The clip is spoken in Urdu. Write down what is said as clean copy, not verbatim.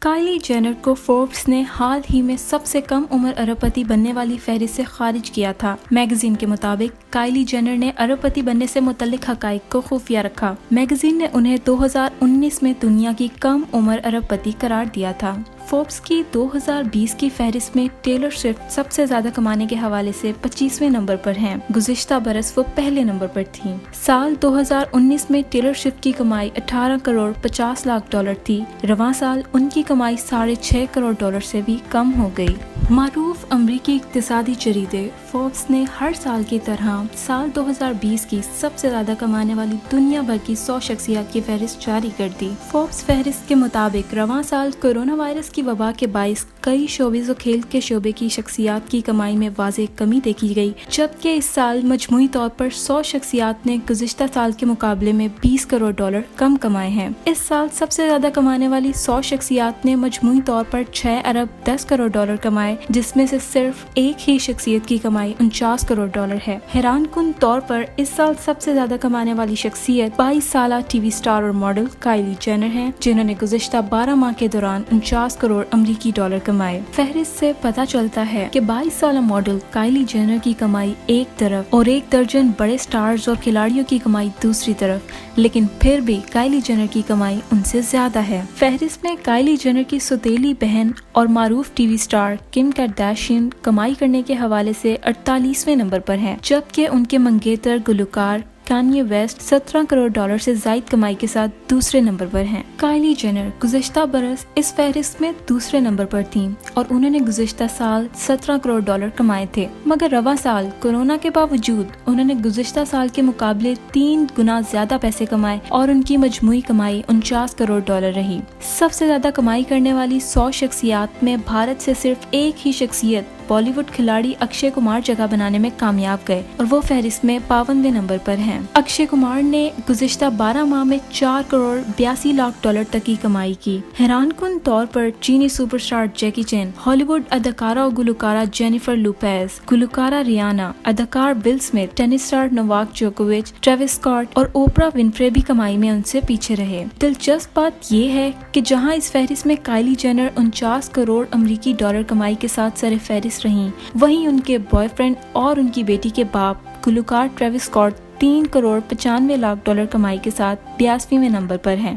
کائلی جینر کو فوربس نے حال ہی میں سب سے کم عمر اربپتی بننے والی فہرست سے خارج کیا تھا۔ میگزین کے مطابق کائلی جینر نے اربپتی بننے سے متعلق حقائق کو خفیہ رکھا۔ میگزین نے انہیں 2019 میں دنیا کی کم عمر اربپتی قرار دیا تھا۔ فوربس کی 2020 کی فہرست میں ٹیلر سوئفٹ سب سے زیادہ کمانے کے حوالے سے 25ویں نمبر پر ہیں۔ گزشتہ برس وہ پہلے نمبر پر تھیں۔ سال 2019 میں ٹیلر سوئفٹ کی کمائی 18 کروڑ 50 لاکھ ڈالر تھی۔ رواں سال ان کی کمائی 6.5 کروڑ ڈالر سے بھی کم ہو گئی۔ معروف امریکی اقتصادی جریدے فوربس نے ہر سال کی طرح سال 2020 کی سب سے زیادہ کمانے والی دنیا بھر کی 100 شخصیات کی فہرست جاری کر دی۔ فوربس فہرست کے مطابق رواں سال کورونا وائرس کی وبا کے باعث کئی شوبز و کھیل کے شعبے کی شخصیات کی کمائی میں واضح کمی دیکھی گئی، جبکہ اس سال مجموعی طور پر 100 شخصیات نے گزشتہ سال کے مقابلے میں 20 کروڑ ڈالر کم کمائے ہیں۔ اس سال سب سے زیادہ کمانے والی 100 شخصیات نے مجموعی طور پر 6 ارب 10 کروڑ ڈالر کمائے، جس میں سے صرف ایک ہی شخصیت کی کمائی 49 کروڑ ڈالر ہے۔ حیران کن طور پر اس سال سب سے زیادہ کمانے والی شخصیت 22 سالہ ٹی وی اسٹار اور ماڈل کائلی جینر ہیں، جنہوں نے گزشتہ 12 ماہ کے دوران 49 کروڑ امریکی ڈالر کمائے۔ فہرست سے پتہ چلتا ہے کہ 22 سالہ ماڈل کائلی جینر کی کمائی ایک طرف اور 1 درجن بڑے سٹارز اور کھلاڑیوں کی کمائی دوسری طرف، لیکن پھر بھی کائلی جینر کی کمائی ان سے زیادہ ہے۔ فہرست میں کائلی جینر کی سوتیلی بہن اور معروف T V star Kim Kardashian کمائی کرنے کے حوالے سے 48ویں نمبر پر ہیں، جبکہ ان کے منگیتر گلوکار کانیے ویسٹ 17 کروڑ ڈالر سے زائد کمائی کے ساتھ دوسرے نمبر پر ہیں۔ کائلی جینر گزشتہ برس اس فہرست میں دوسرے نمبر پر تھیں اور انہوں نے گزشتہ سال 17 کروڑ ڈالر کمائے تھے، مگر رواں سال کورونا کے باوجود انہوں نے گزشتہ سال کے مقابلے 3 گنا زیادہ پیسے کمائے اور ان کی مجموعی کمائی 49 کروڑ ڈالر رہی۔ سب سے زیادہ کمائی کرنے والی 100 شخصیات میں بھارت سے صرف ایک ہی شخصیت بالی ووڈ کھلاڑی اکشے کمار جگہ بنانے میں کامیاب گئے اور وہ فہرست میں 52ویں نمبر پر ہیں۔ اکشے کمار نے گزشتہ 12 ماہ میں 4 کروڑ 82 لاکھ ڈالر تک کی کمائی کی۔ حیران کن طور پر چینی سپر اسٹار جیکی چین، ہالی ووڈ اداکارہ اور گلوکارہ جینیفر لوپیز، گلوکارہ ریانا، اداکار Will Smith, tennis star Novak جوکووچ، ٹریوس اسکاٹ اور اوپرا ونفرے بھی کمائی میں ان سے پیچھے رہے۔ دلچسپ بات یہ ہے کہ جہاں اس فہرست میں کائلی جینر 49 کروڑ امریکی ڈالر کمائی کے ساتھ سر فہرست رہیں، وہیں ان کے بوائے فرینڈ اور ان کی بیٹی کے باپ گلوکار Travis Scott 3 crore 95 lakh dollar کمائی کے ساتھ 82ویں نمبر پر ہیں۔